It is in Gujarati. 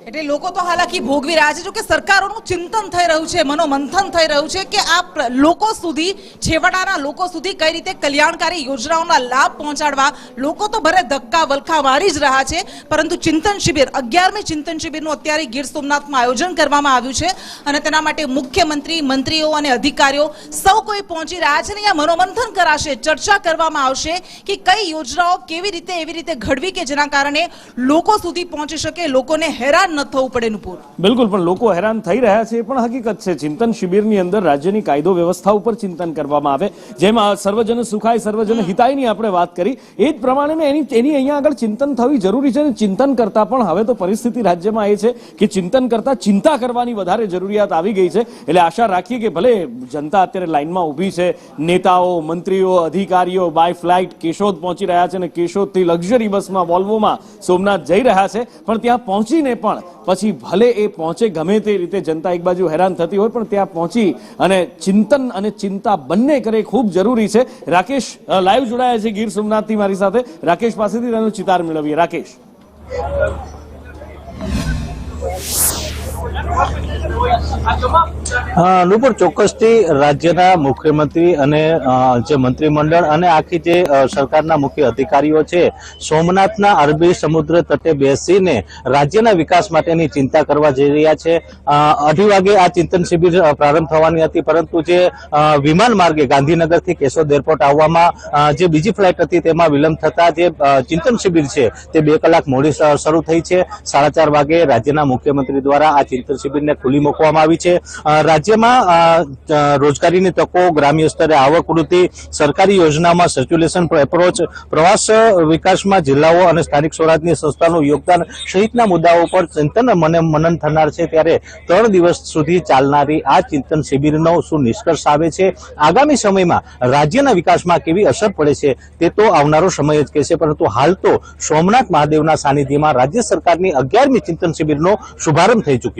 એટલે લોકો તો હાલાકી ભોગવી રહ્યા છે, જો કે સરકારોનું ચિંતન થઈ રહ્યું છે, મનોમંથન થઈ રહ્યું છે કે આ લોકો સુધી, છેવાડાના લોકો સુધી કઈ રીતે કલ્યાણકારી યોજનાઓના લાભ પહોંચાડવા. લોકો તો ભરે ધક્કા વલખા મારી જ રહ્યા છે, પરંતુ ચિંતન શિબિર 11મી ચિંતન શિબિરનું અત્યારે ગીર સોમનાથમાં આયોજન કરવામાં આવ્યું છે અને તેના માટે મુખ્યમંત્રી, મંત્રીઓ અને અધિકારીઓ સૌ કોઈ પહોંચી રહ્યા છે અને અહીંયા મનોમંથન કરાશે, ચર્ચા કરવામાં આવશે કે કઈ યોજનાઓ કેવી રીતે એવી રીતે ઘડવી કે જેના કારણે લોકો સુધી પહોંચી શકે, લોકોને હેરાન ન થવું પડે. નુપુર, બિલકુલ, પણ લોકો હેરાન થઈ રહ્યા છે એ પણ હકીકત છે. ચિંતન શિબિરની અંદર રાજ્યની કાયદો વ્યવસ્થા ઉપર ચિંતન કરવામાં આવે, જેમાં સર્વજન સુખાય સર્વજન હિતાયની આપણે વાત કરી, એ જ પ્રમાણે એની અહીંયા આગળ ચિંતન થવી જરૂરી છે. ચિંતન કરતા પણ હવે તો પરિસ્થિતિ રાજ્યમાં એ છે કે ચિંતન કરતા ચિંતા કરવાની વધારે જરૂરિયાત આવી ગઈ છે. એટલે આશા રાખીએ કે ભલે જનતા અત્યારે લાઇનમાં ઊભી છે, નેતાઓ, મંત્રીઓ, અધિકારીઓ બાય ફ્લાઇટ કેશોદ પહોંચી રહ્યા છે અને કેશોદથી લક્ઝરી બસમાં, વોલ્વોમાં સોમનાથ જઈ રહ્યા છે. પણ ત્યાં પહોંચીને પણ પછી ભલે એ પહોંચે ગમે તે રીતે, જનતા એક બાજુ હેરાન થતી હોય પણ ત્યાં પહોંચી અને ચિંતન અને ચિંતા બંને કરે ખૂબ જરૂરી છે. રાકેશ લાઈવ જોડાયા છે ગીર સોમનાથથી મારી સાથે. રાકેશ પાસેથી તેનો ચિતાર મેળવીએ. રાકેશ, નુપુર, ચોક્કસથી રાજ્યના મુખ્યમંત્રી અને જે મંત્રીમંડળ અને આખી જે સરકારના મુખ્ય અધિકારીઓ છે, સોમનાથના અરબી સમુદ્ર તટે બેસીને રાજ્યના વિકાસ માટેની ચિંતા કરવા જઈ રહ્યા છે. 2:30 વાગે આ ચિંતન શિબિર પ્રારંભ થવાની હતી, પરંતુ જે વિમાન માર્ગે ગાંધીનગરથી કેશોદ એરપોર્ટ આવવામાં જે બીજી ફ્લાઇટ હતી તેમાં વિલંબ થતા જે ચિંતન શિબિર છે તે 2 કલાક મોડી શરૂ થઈ છે. 4:30 વાગે રાજ્યના મુખ્યમંત્રી દ્વારા આ ચિંતન શિબિરને ખુલ્લી મૂકવામાં આવી છે. રાજ્યમાં રોજગારીની તકો, ગ્રામ્ય સ્તરે આવક વૃદ્ધિ, સરકારી યોજનામાં સર્ક્યુલેશન એપ્રોચ, પ્રવાસ વિકાસમાં જિલ્લાઓ અને સ્થાનિક સ્વરાજની સંસ્થાનું યોગદાન સહિતના મુદ્દાઓ પર ચિંતન મનન થનાર છે. ત્યારે 3 દિવસ સુધી ચાલનારી આ ચિંતન શિબિરનો શું નિષ્કર્ષ આવે છે, આગામી સમયમાં રાજ્યના વિકાસમાં કેવી અસર પડે છે, તે તો આવનારો સમય જ કહેશે. પરંતુ હાલ તો સોમનાથ મહાદેવના સાનિધ્યમાં રાજ્ય સરકારની 11મી ચિંતન શિબિરનો શુભારંભ થઈ ચૂક્યો.